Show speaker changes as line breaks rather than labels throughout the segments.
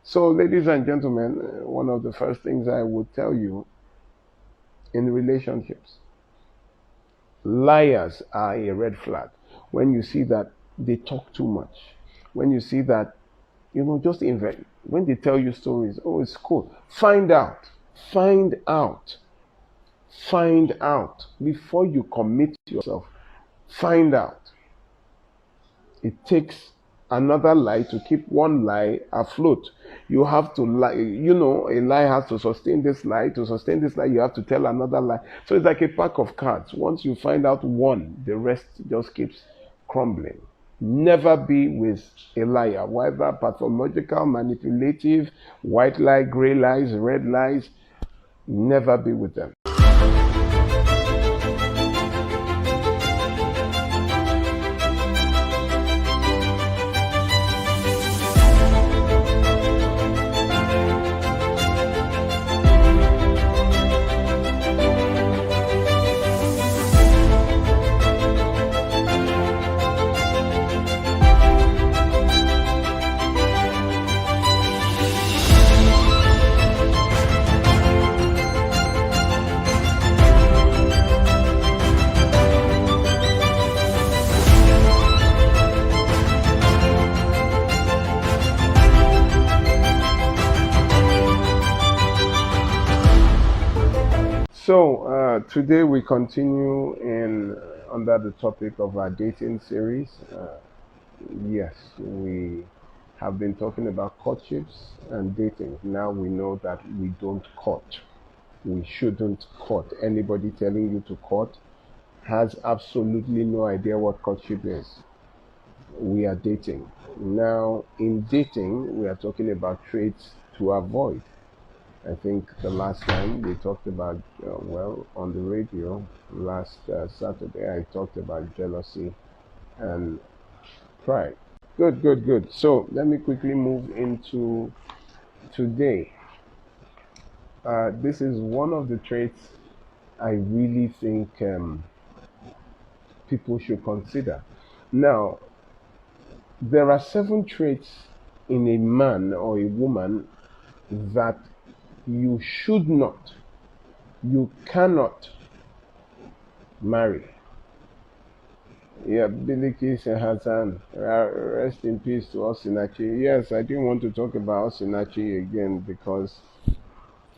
So, ladies and gentlemen, one of the first things I would tell you in relationships, liars are a red flag. When you see that they talk too much, when you see that, just invent. When they tell you stories, oh, it's cool. Find out. Find out. Find out. Before you commit yourself, find out. It takes another lie to keep one lie afloat. You have to lie, a lie has to sustain this lie. To sustain this lie, you have to tell another lie. So it's like a pack of cards. Once you find out one, the rest just keeps crumbling. Never be with a liar, whether pathological, manipulative, white lie, gray lies, red lies. Never be with them. So today we continue in under the topic of our dating series. Yes, we have been talking about courtships and dating. Now we know that we don't court. We shouldn't court. Anybody telling you to court has absolutely no idea what courtship is. We are dating. Now, in dating, we are talking about traits to avoid. I think the last time we talked about, on the radio last Saturday, I talked about jealousy and pride. Good. So let me quickly move into today. This is one of the traits I really think people should consider. Now, there are 7 traits in a man or a woman that you should not, you cannot marry. Yeah, Bilikis and Hassan, rest in peace to Osinachi. Yes, I didn't want to talk about Osinachi again because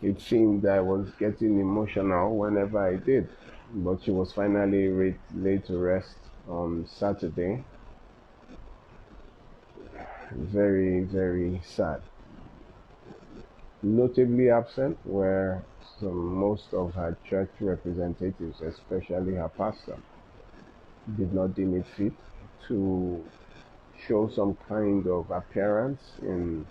it seemed I was getting emotional whenever I did. But she was finally laid to rest on Saturday. Very, very sad. Notably absent were most of her church representatives, especially her pastor, did not deem it fit to show some kind of appearance in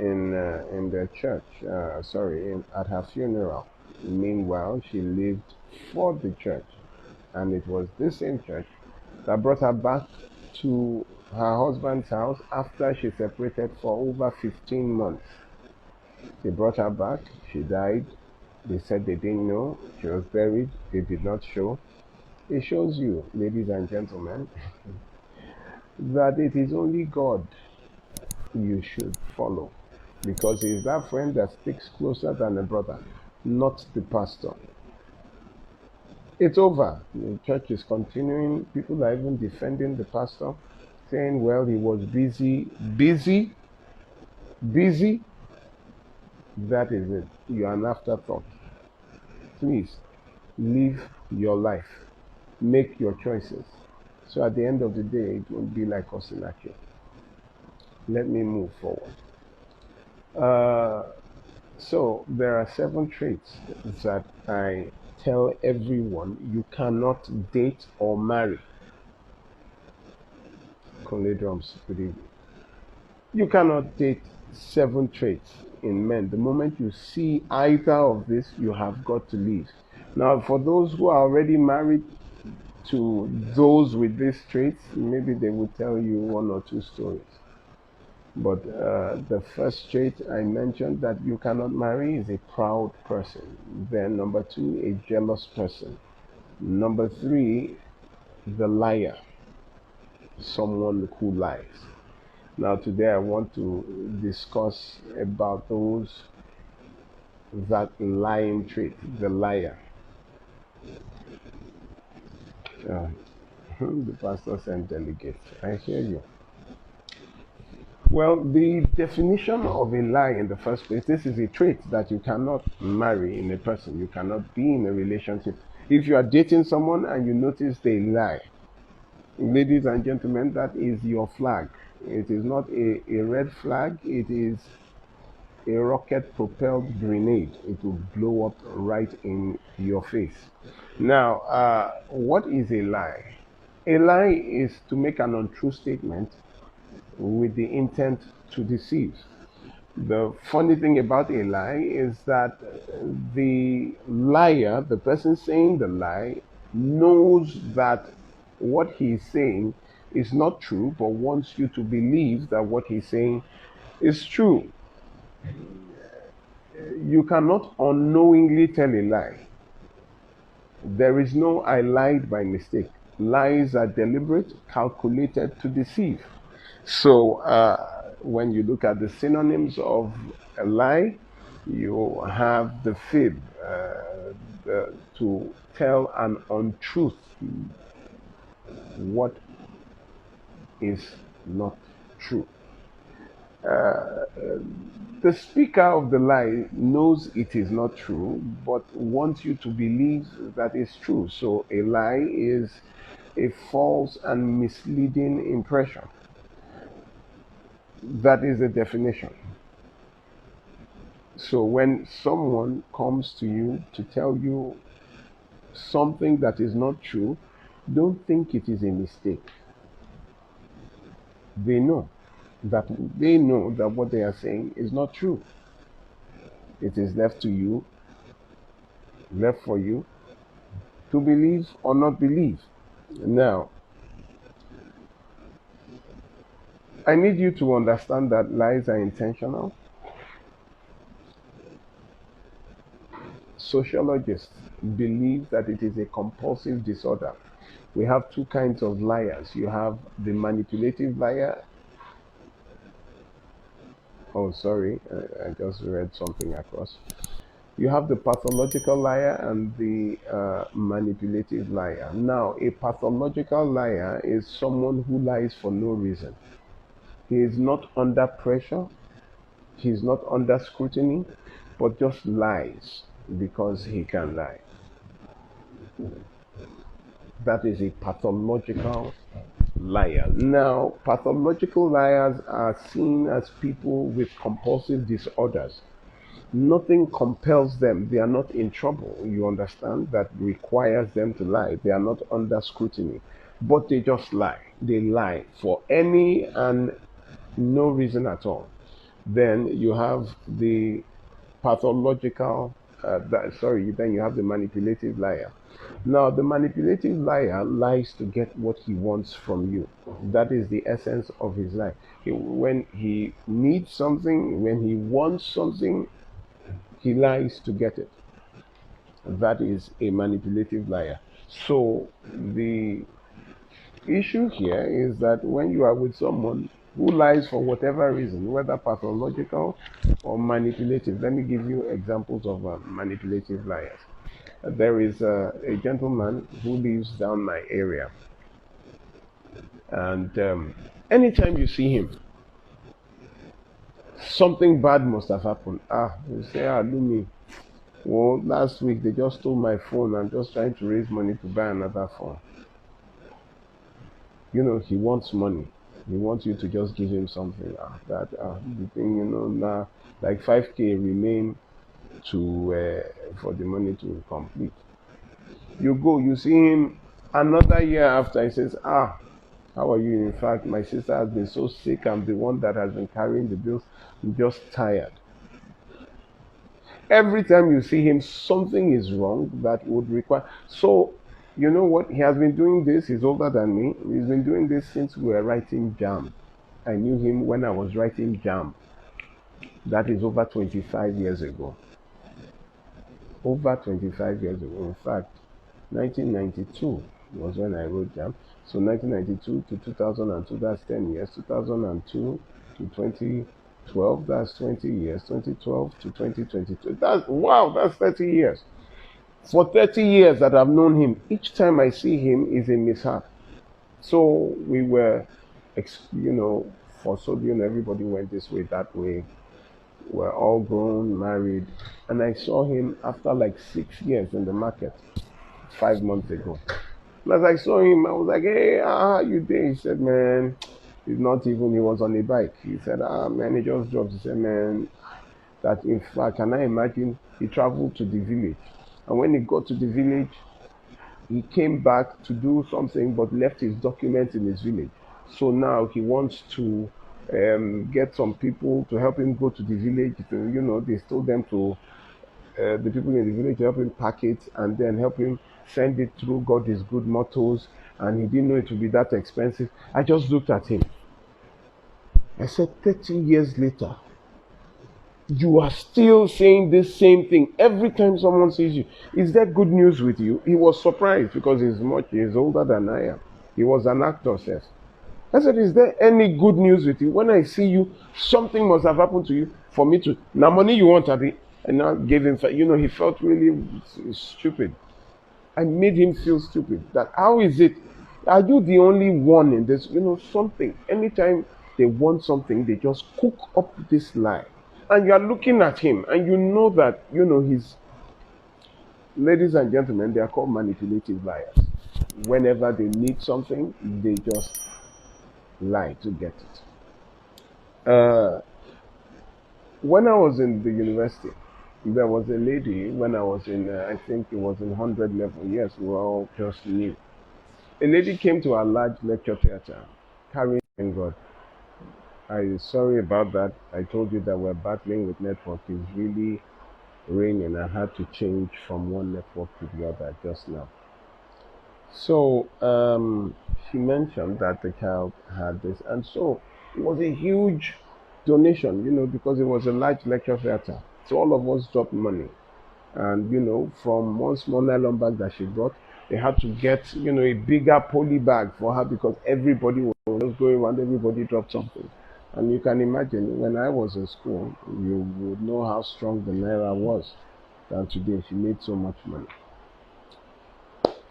their church. At her funeral. Meanwhile, she lived for the church, and it was this same church that brought her back to her husband's house after she separated for over 15 months. They brought her back. She died. They said they didn't know. She was buried. They did not show. It shows you, ladies and gentlemen, that it is only God you should follow, because he is that friend that sticks closer than a brother, not the pastor. It's over. The church is continuing. People are even defending the pastor, saying, well, he was busy. That is it. You are an afterthought. Please, live your life. Make your choices. So at the end of the day, it won't be like Osinachi. Let me move forward. So there are 7 traits that I tell everyone you cannot date or marry. Conley Drums, good evening. You cannot date 7 traits in men. The moment you see either of this, you have got to leave. Now, for those who are already married to those with these traits, maybe they will tell you 1 or 2 stories. But the first trait I mentioned that you cannot marry is a proud person. Then number 2, a jealous person. Number 3, the liar, someone who lies. Now, today I want to discuss about those that lying trait, the liar. Uh, the pastor sent delegates. I hear you. Well, the definition of a lie in the first place, this is a trait that you cannot marry in a person. You cannot be in a relationship. If you are dating someone and you notice they lie, ladies and gentlemen, that is your flag. It is not a red flag, it is a rocket propelled grenade. It will blow up right in your face. Now, what is a lie? A lie is to make an untrue statement with the intent to deceive. The funny thing about a lie is that the liar, the person saying the lie, knows that what he's saying is not true, but wants you to believe that what he's saying is true. You cannot unknowingly tell a lie. There is no I lied by mistake. Lies are deliberate, calculated to deceive. So when you look at the synonyms of a lie, you have the fib, to tell an untruth, what is not true. The speaker of the lie knows it is not true, but wants you to believe that it's true. So a lie is a false and misleading impression. That is the definition. So when someone comes to you to tell you something that is not true, don't think it is a mistake. They know that what they are saying is not true. It is left for you to believe or not believe. Now, I need you to understand that lies are intentional. Sociologists believe that it is a compulsive disorder. We have two kinds of liars. You have the manipulative liar. Oh, sorry, I just read something across. You have the pathological liar and the manipulative liar. Now, a pathological liar is someone who lies for no reason. He is not under pressure, he is not under scrutiny, but just lies because he can lie. That is a pathological liar. Now, pathological liars are seen as people with compulsive disorders. Nothing compels them. They are not in trouble, you understand, that requires them to lie. They are not under scrutiny, but they just lie. They lie for any and no reason at all. Then you have the pathological, then you have the manipulative liar. Now, the manipulative liar lies to get what he wants from you. That is the essence of his lie. When he needs something, when he wants something, he lies to get it. That is a manipulative liar. So the issue here is that when you are with someone who lies for whatever reason, whether pathological or manipulative, let me give you examples of manipulative liars. There is a gentleman who lives down my area, and anytime you see him, something bad must have happened. You say, Lumi, well, last week they just stole my phone. I'm just trying to raise money to buy another phone. He wants money. He wants you to just give him something. The thing, now like 5K remain to for the money to complete. You go, you see him another year after. He says, how are you? In fact, my sister has been so sick. I'm the one that has been carrying the bills. I'm just tired. Every time you see him, something is wrong that would require. So, you know what? He has been doing this. He's older than me. He's been doing this since we were writing JAM. I knew him when I was writing JAM. That is over 25 years ago. Over 25 years ago. In fact, 1992 was when I wrote JAM. So 1992 to 2002, that's 10 years. 2002 to 2012. That's 20 years. 2012 to 2022. That's wow. That's 30 years. For 30 years that I've known him, each time I see him is a mishap. So we were, for Sodium, everybody went this way, that way. We're all grown, married. And I saw him after like 6 years in the market 5 months ago. And as I saw him, I was like, hey, how you doing? He said, man, he's not even, he was on a bike. He said, man, he just dropped. He said, man, that in fact, can I imagine he traveled to the village. And when he got to the village, he came back to do something but left his documents in his village. So now he wants to get some people to help him go to the village. They told them to, the people in the village, to help him pack it and then help him send it through God is Good motors. And he didn't know it would be that expensive. I just looked at him. I said, 30 years later, you are still saying this same thing every time someone sees you. Is there good news with you? He was surprised because he's older than I am. He was an actor, says. I said, is there any good news with you? When I see you, something must have happened to you for me to, now money you want, Abby. And now gave him, he felt really stupid. I made him feel stupid. That how is it? Are you the only one in this? Something. Anytime they want something, they just cook up this lie. And you are looking at him and you know that, he's, ladies and gentlemen, they are called manipulative liars. Whenever they need something, they just lie to get it. When I was in the university, there was a lady, when I was in, I think it was in 100 level, yes, we were all just new. A lady came to our large lecture theater, carrying God. I'm sorry about that. I told you that we're battling with network. It's really raining. I had to change from one network to the other just now. So she mentioned that the child had this, and so it was a huge donation, because it was a large lecture theater. So all of us dropped money, and from one small nylon bag that she brought, they had to get a bigger poly bag for her because everybody was just going around. Everybody dropped something. And you can imagine, when I was in school, you would know how strong the Naira was than today. She made so much money.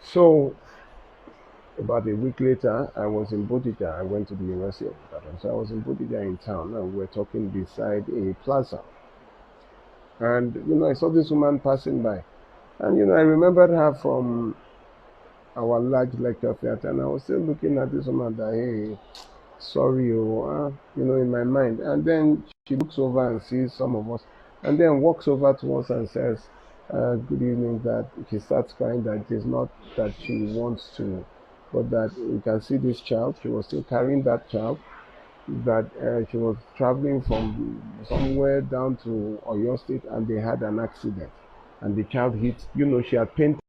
So, about a week later, I was in Bodija. I went to the University of Ibadan. So I was in Bodija in town, and we were talking beside a plaza. And, I saw this woman passing by. And, I remembered her from our large lecture theater. And I was still looking at this woman that, hey, sorry, in my mind. And then she looks over and sees some of us and then walks over to us and says, good evening. That she starts crying that it is not that she wants to, but that we can see this child. She was still carrying that child, that she was traveling from somewhere down to Oyo State and they had an accident and the child hit, she had painted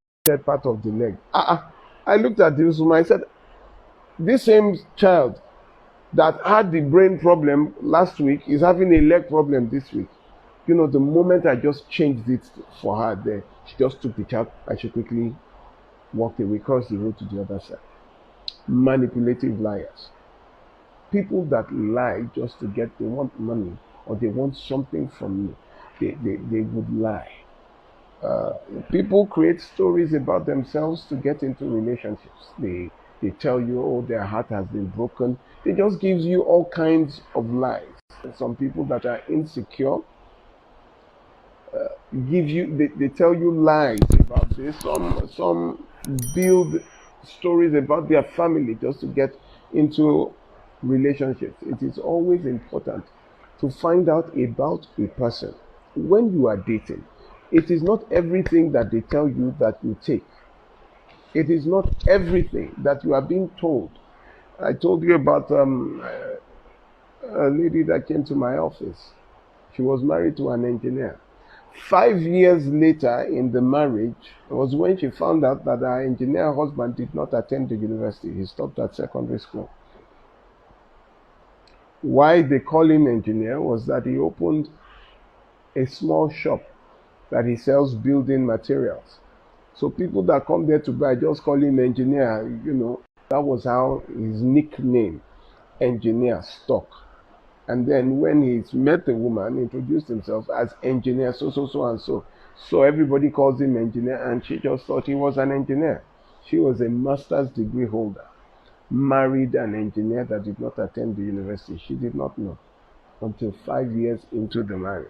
part of the leg. I looked at this woman. I said, this same child that had the brain problem last week is having a leg problem this week. The moment I just changed it for her there, she just took the child and she quickly walked away, crossed the road to the other side. Manipulative liars. People that lie just to get, they want money or they want something from you. They would lie. People create stories about themselves to get into relationships. They tell you, oh, their heart has been broken. They just give you all kinds of lies. Some people that are insecure they tell you lies about this. Some build stories about their family just to get into relationships. It is always important to find out about a person when you are dating. It is not everything that they tell you that you take. It is not everything that you are being told. I told you about a lady that came to my office. She was married to an engineer. 5 years later in the marriage was when she found out that her engineer husband did not attend the university. He stopped at secondary school. Why they call him engineer was that he opened a small shop that he sells building materials. So people that come there to buy just call him engineer. That was how his nickname, engineer, stuck. And then when he met the woman, introduced himself as engineer so so so and so. So everybody calls him engineer, and she just thought he was an engineer. She was a master's degree holder, married an engineer that did not attend the university. She did not know until 5 years into the marriage.